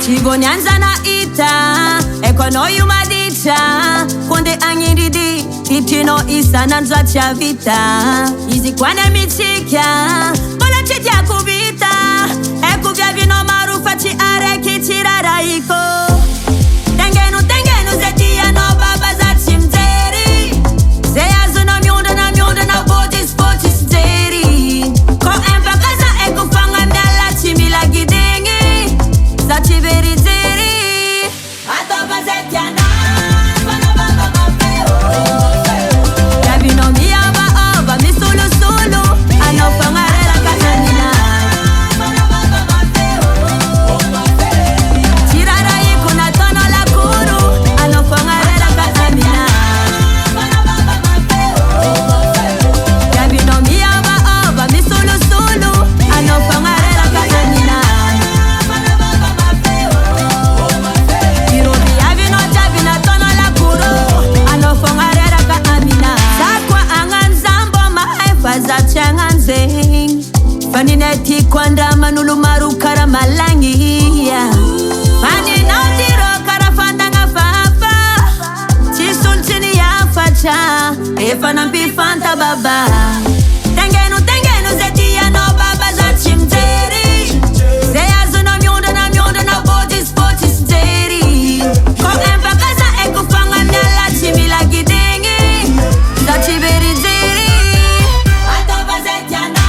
Chibonyanza na ita Ekono yumadita Konde angiridi Itino isa nanzwa chavita Izi kwane michika Bola chitia kubita Ekuvya vino marufa chi areki chirara iko Tengenu zetia no baba za chimzeri Zeyazu na miunda na body sporty steri Ko empakaza ekufanga mdala chimila gidengi Za chiberi zeri Atoba zetia na Bana baba mapeo Yabino miyaba oba misulu sulu Anofanga rela katanina Bana baba mapeo Chirara yiku na tono la kuru Anofanga rela katanina Bana baba mapeo Yabino miyaba oba misulu sulu Anofanga rela katanina Bana baba mapeo Kirobi yabino jabina tono la kuru Anofanga rela katanina Sakwa anganzambo mahaifa za changanzeng Fanineti kwanda manulu maru karamalangi Mani nautiro karafandanga fafa Chisulchini ya facha Efa nampi fanta baba Tengenu zetia no baba za chimteri Zeyazu na miunda na body sporty steri Ko empakaza ekufanga mnyala chimila gidengi Za chiberi zeri Atoba zetia na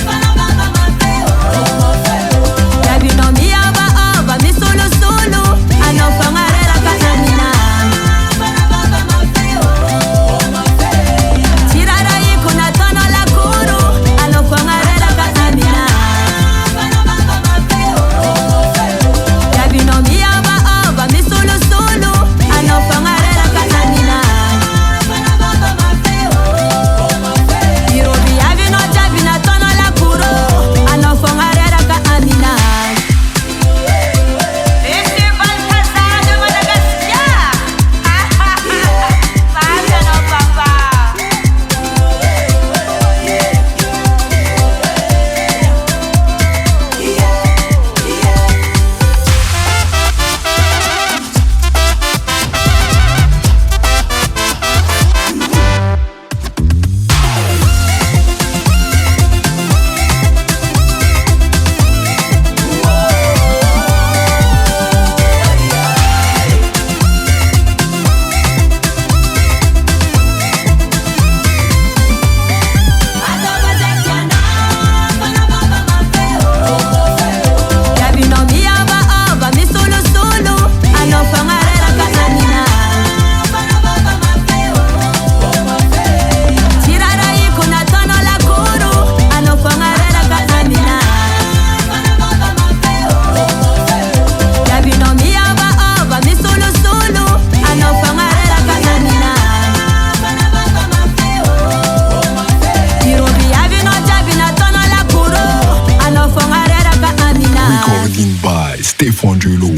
Bana baba mapeo Yabino miyaba oba misulu sulu Anofanga rela katanina Bana baba mapeo Chirara yiku na tono la kuru Anofanga rela katanina Bana baba mapeo Yabino miyaba oba misulu sulu Anofanga rela katanina Bana baba mapeo Kirobi yabino jabina tono la kuru Anofanga rela katanina Festival Casa de Madagascar Pasa no papa Atoba zetia na Bana baba mapeo Yabino miyaba oba misulu sulu Anofanga rela katanina Bana baba mapeo Chirara yiku na tono la kuru Anofanga rela katanina Bana baba mapeo Yabino miyaba oba misulu sulu Anofanga rela katanina Bana baba mapeo Kirobi yabino jabina tono la kuru Anofanga rela katanina Recording by Stefan Julu.